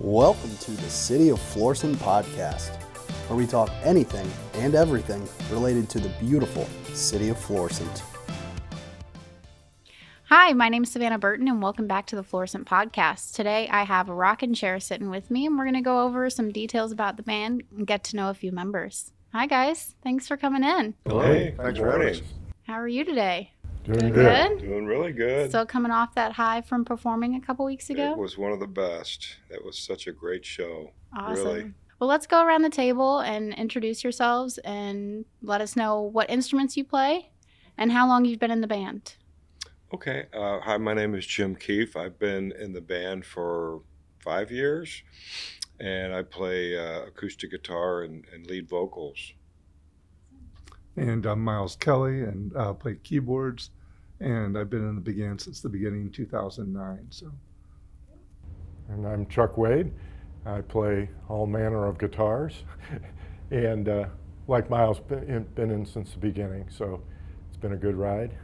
Welcome to the City of Florissant podcast, where we talk anything and everything related to the beautiful City of Florissant. Hi, my name is Savannah Burton, and welcome back to the Florissant podcast. Today, I have a Rockin Chair sitting with me, and we're going to go over some details about the band and get to know a few members. Hi, guys. Thanks for coming in. Hey, thanks for having us. How are you today? Doing good. Doing really good. Still coming off that high from performing a couple weeks ago? It was one of the best. It was such a great show. Awesome. Really. Well, let's go around the table and introduce yourselves and let us know what instruments you play and how long you've been in the band. Okay. Hi, my name is Jim Keefe. I've been in the band for 5 years, and I play acoustic guitar and lead vocals. And I'm Miles Kelly, and I play keyboards, and I've been in the band since the beginning, 2009. And I'm Chuck Wade. I play all manner of guitars, and like Miles, been in since the beginning, so it's been a good ride.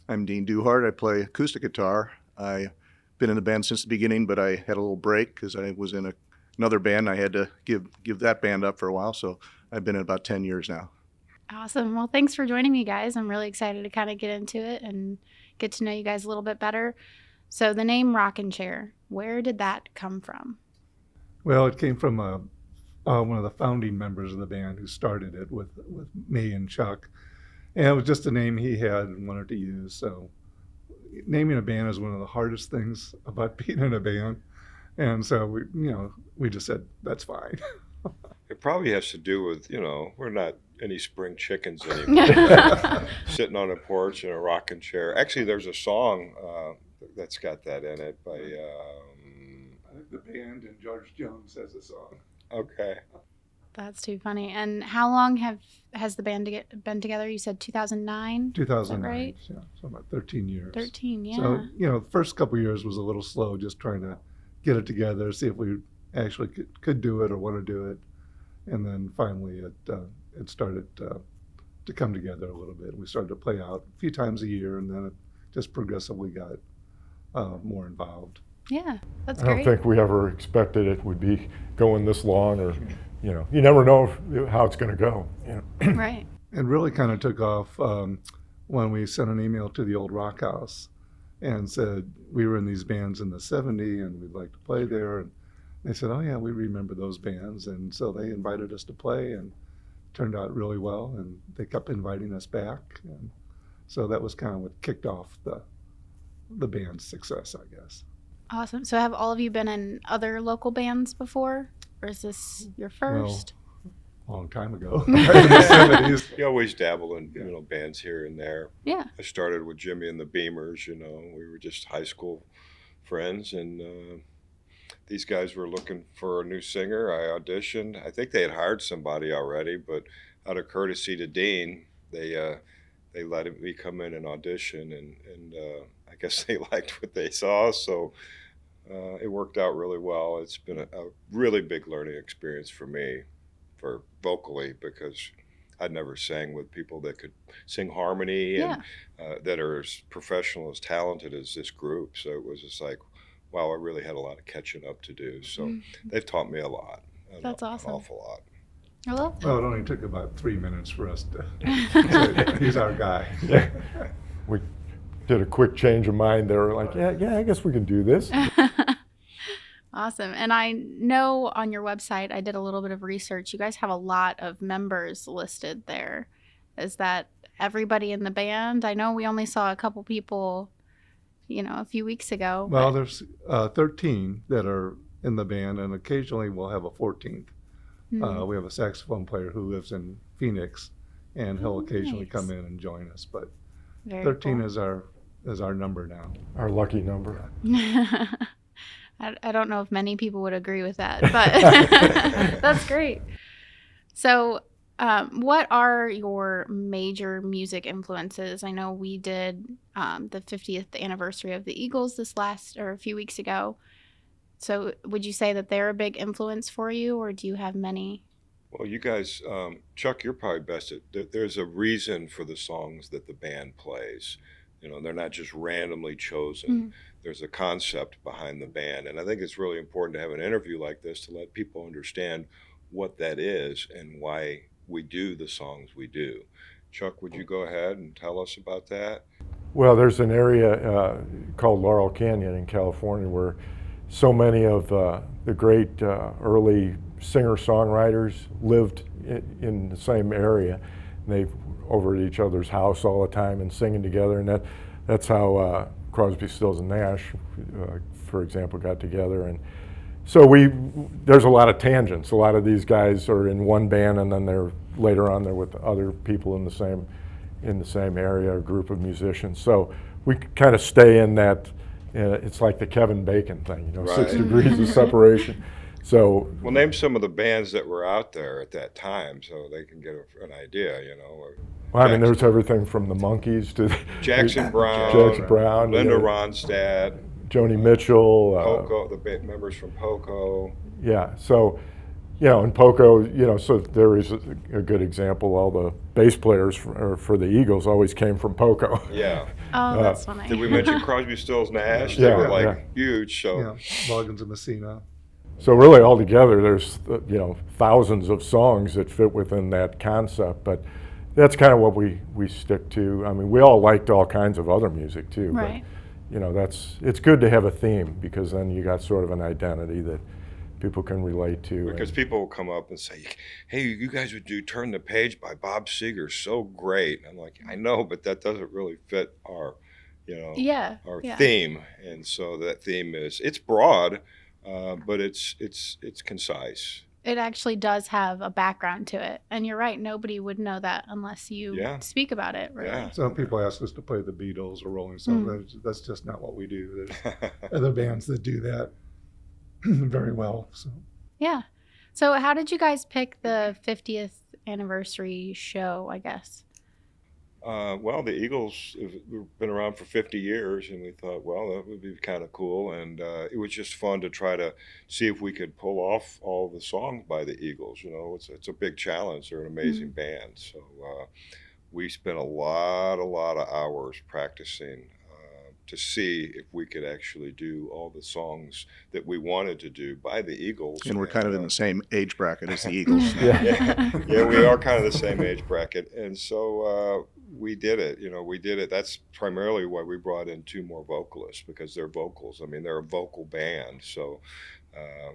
I'm Dean Duhart. I play acoustic guitar. I've been in the band since the beginning, but I had a little break because I was in another band. I had to give that band up for a while, so I've been in about 10 years now. Awesome. Well, thanks for joining me, guys. I'm really excited to kind of get into it and get to know you guys a little bit better. So the name Rockin Chair, where did that come from? Well, it came from one of the founding members of the band who started it with me and Chuck. And it was just a name he had and wanted to use. So naming a band is one of the hardest things about being in a band. And so we just said, that's fine. It probably has to do with, we're not any spring chickens anymore. Sitting on a porch in a rocking chair. Actually, there's a song that's got that in it by... I think the band and George Jones has a song. Okay. That's too funny. And how long has the band been together? You said 2009? 2009, right? Yeah, so about 13 years. 13, yeah. So, the first couple of years was a little slow, just trying to get it together, see if we actually could do it or want to do it. And then finally it started to come together a little bit. We started to play out a few times a year, and then it just progressively got more involved. Yeah, that's I don't great. think we ever expected it would be going this long, or you never know how it's going to go. Right. It really kind of took off when we sent an email to the old Rock House and said we were in these bands in the 70s and we'd like to play there. And they said, oh yeah, we remember those bands. And so they invited us to play, and it turned out really well. And they kept inviting us back. And so that was kind of what kicked off the band's success, I guess. Awesome. So have all of you been in other local bands before? Or is this your first? Well, a long time ago. In the 70s. You always dabble in, bands here and there. Yeah. I started with Jimmy and the Beamers, we were just high school friends, and these guys were looking for a new singer. I auditioned. I think they had hired somebody already, but out of courtesy to Dean, they let me come in and audition, and I guess they liked what they saw, so it worked out really well. It's been a really big learning experience for me, for vocally, because I'd never sang with people that could sing harmony and that are as professional, as talented as this group. So it was just like, wow, I really had a lot of catching up to do. So they've taught me a lot. That's awesome. An awful lot. I love that. Well, it only took about 3 minutes for us to he's our guy. Yeah. We did a quick change of mind. They were like, yeah, I guess we can do this. Awesome. And I know on your website, I did a little bit of research. You guys have a lot of members listed there. Is that everybody in the band? I know we only saw a couple people, a few weeks ago. Well, there's 13 that are in the band, and occasionally we'll have a 14th. We have a saxophone player who lives in Phoenix, and he'll occasionally come in and join us. But Very 13 cool. is our number now. Our lucky number. I don't know if many people would agree with that, but that's great. So what are your major music influences? I know we did the 50th anniversary of the Eagles a few weeks ago. So would you say that they're a big influence for you, or do you have many? Well, you guys, Chuck, you're probably best at, there's a reason for the songs that the band plays. They're not just randomly chosen. there's a concept behind the band. And I think it's really important to have an interview like this to let people understand what that is and why we do the songs we do. Chuck, would you go ahead and tell us about that? Well, there's an area called Laurel Canyon in California where so many of the great early singer-songwriters lived in the same area. And they over at each other's house all the time and singing together, and that's how Crosby, Stills and Nash, for example, got together. And so there's a lot of tangents. A lot of these guys are in one band, and then later on they're with other people in the same area or group of musicians. So we kind of stay in that. It's like the Kevin Bacon thing, Right. 6 degrees of separation. So, Well, name some of the bands that were out there at that time so they can get an idea, well, I mean, there's everything from the Monkees to Jackson Brown, yeah, Linda Ronstadt, Joni Mitchell, Poco, the members from Poco. Yeah, so, in Poco, so there is a good example. All the bass players for the Eagles always came from Poco. Yeah. Oh, that's funny. Did we mention Crosby, Stills, Nash? Yeah, They were like yeah. huge. So Yeah, Loggins and Messina. So really altogether, there's, thousands of songs that fit within that concept, but that's kind of what we stick to. I mean, we all liked all kinds of other music too. Right. But, it's good to have a theme because then you got sort of an identity that people can relate to. because people will come up and say, "Hey, you guys would do Turn the Page by Bob Seger, so great." I'm like, I know, but that doesn't really fit our, Yeah. yeah. theme. And so that theme it's broad, but it's concise. It actually does have a background to it. And you're right, nobody would know that unless you Yeah. speak about it, really. Yeah. Some people ask us to play the Beatles or Rolling Stones. That's just not what we do. There's other bands that do that very well. So Yeah. So how did you guys pick the 50th anniversary show, I guess? Well, the Eagles have been around for 50 years, and we thought, well, that would be kind of cool. And it was just fun to try to see if we could pull off all the songs by the Eagles. It's a big challenge. They're an amazing band. So we spent a lot of hours practicing to see if we could actually do all the songs that we wanted to do by the Eagles. And we're kind of in the same age bracket as the Eagles. Yeah, we are kind of the same age bracket. And so we did it. We did it. That's primarily why we brought in 2 more vocalists, because they're vocals. I mean, they're a vocal band. So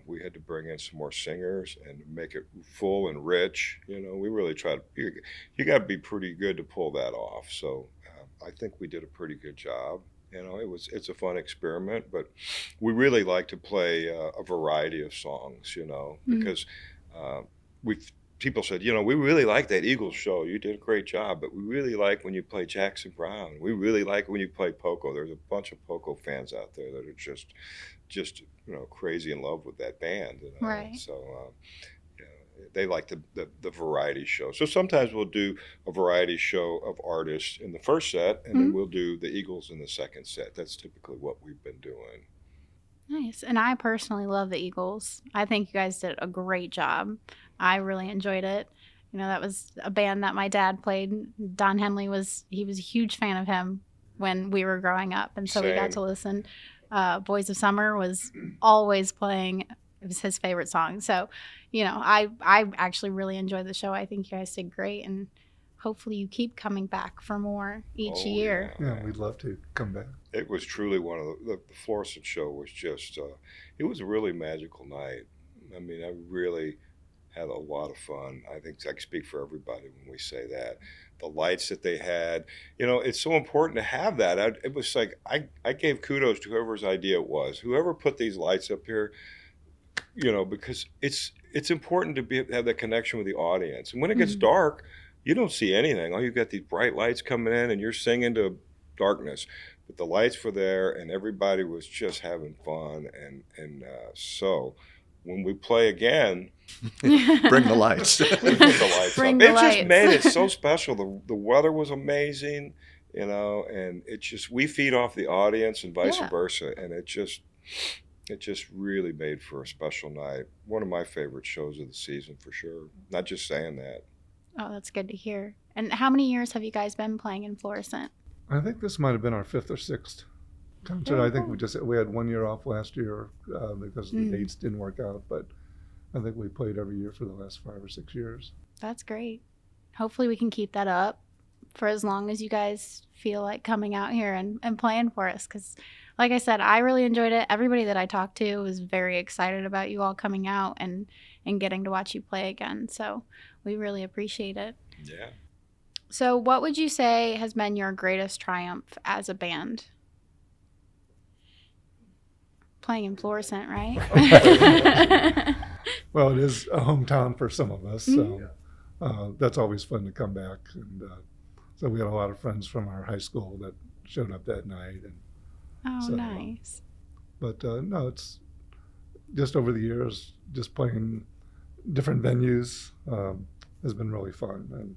we had to bring in some more singers and make it full and rich. We really tried. You got to be pretty good to pull that off. So I think we did a pretty good job. It's a fun experiment, but we really like to play a variety of songs, because people said, we really like that Eagles show. You did a great job, but we really like when you play Jackson Brown. We really like when you play Poco. There's a bunch of Poco fans out there that are just crazy in love with that band. Right. So they like the variety show. So sometimes we'll do a variety show of artists in the first set, and then we'll do the Eagles in the second set. That's typically what we've been doing. Nice. And I personally love the Eagles. I think you guys did a great job. I really enjoyed it. That was a band that my dad played. Don Henley was a huge fan of him when we were growing up. And so we got to listen. Boys of Summer was always playing. It was his favorite song. So, I actually really enjoyed the show. I think you guys did great. And hopefully you keep coming back for more each year. yeah, we'd love to come back. It was truly one of the Florissant show was just, it was a really magical night. I mean, I really had a lot of fun. I think I can speak for everybody when we say that. The lights that they had, it's so important to have that. It was like, I gave kudos to whoever's idea it was. Whoever put these lights up here, because it's important to have that connection with the audience. And when it gets dark, you don't see anything. Oh, you've got these bright lights coming in and you're singing to darkness. But the lights were there and everybody was just having fun. And so when we play again, Bring the lights. Bring the lights Bring up. the It lights. just made it so special. The weather was amazing, and we feed off the audience and vice versa. And it just really made for a special night. One of my favorite shows of the season for sure. Not just saying that. Oh, that's good to hear. And how many years have you guys been playing in Florissant? I think this might have been our 5th or 6th concert. Very I think cool. we had 1 year off last year because the Mm. dates didn't work out, but I think we played every year for the last 5 or 6 years. That's great. Hopefully we can keep that up for as long as you guys feel like coming out here and playing for us. Because like I said, I really enjoyed it. Everybody that I talked to was very excited about you all coming out and getting to watch you play again. So we really appreciate it. Yeah. So what would you say has been your greatest triumph as a band? Playing in Florissant, right? Well, it is a hometown for some of us, so that's always fun to come back. And so we had a lot of friends from our high school that showed up that night. And Oh, so, nice. but no, it's just over the years, just playing different venues has been really fun and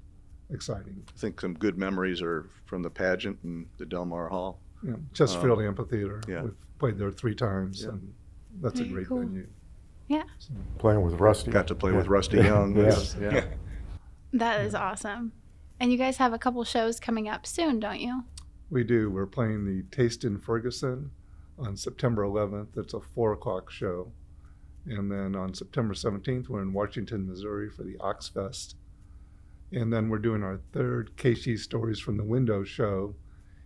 exciting. I think some good memories are from the pageant and the Del Mar Hall. You know, Chesterfield Amphitheater. yeah. We've played there 3 times, Yeah. and that's a Very great cool. venue. Yeah. So, Playing with Rusty. Got to play with Yeah. Rusty Young. Yes. Yeah. That is awesome. And you guys have a couple shows coming up soon, don't you? we do. We're playing the Taste in Ferguson on September 11th. It's a 4 o'clock show. And then on September 17th, we're in Washington, Missouri for the Oxfest. And then we're doing our 3rd KC Stories from the Window show.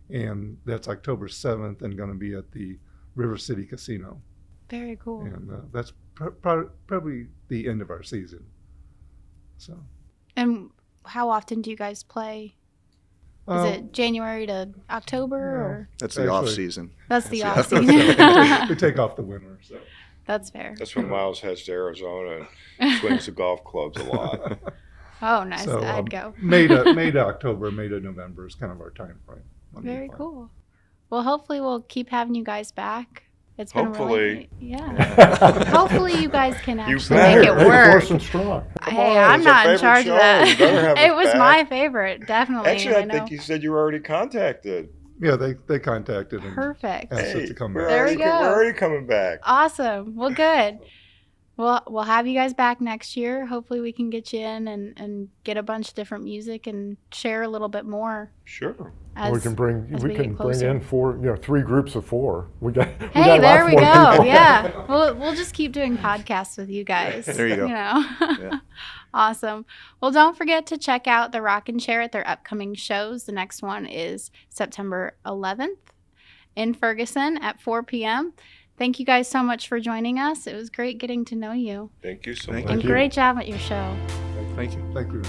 And that's October 7th and going to be at the River City Casino. Very cool. And that's probably the end of our season. So, And how often do you guys play? Is it January to October? Or? That's the Actually- off season. That's the That's off the- season. we take off the winter. So. That's fair. That's when Miles heads to Arizona and swings the golf clubs a lot. Oh, nice. So, I'd go. May to October, May to November is kind of our time frame. Very cool. Well, hopefully we'll keep having you guys back. It's been Hopefully. really, yeah. Hopefully you guys can You actually better. make it Hey, work. Florissant strong. Hey, on, I'm it's our not in favorite charge show. of that. You better have It us was back. my favorite, definitely. Actually, I know. think you said you were already contacted. Yeah, they contacted and Perfect. asked us to come back. There we go. We're already coming back. Awesome. Well, good. Well, we'll have you guys back next year. Hopefully we can get you in and get a bunch of different music and share a little bit more. Sure. As, we can bring as we we can get bring closer. in 3 groups of 4. We got Hey, there lots we more go. people. Yeah. We'll just keep doing podcasts with you guys. There you go. You know. Yeah. Awesome. Well, don't forget to check out the Rockin Chair at their upcoming shows. The next one is September 11th in Ferguson at 4 p.m. Thank you guys so much for joining us. It was great getting to know you. Thank you so Thank much. And you. great job at your show. Thank you. Thank you.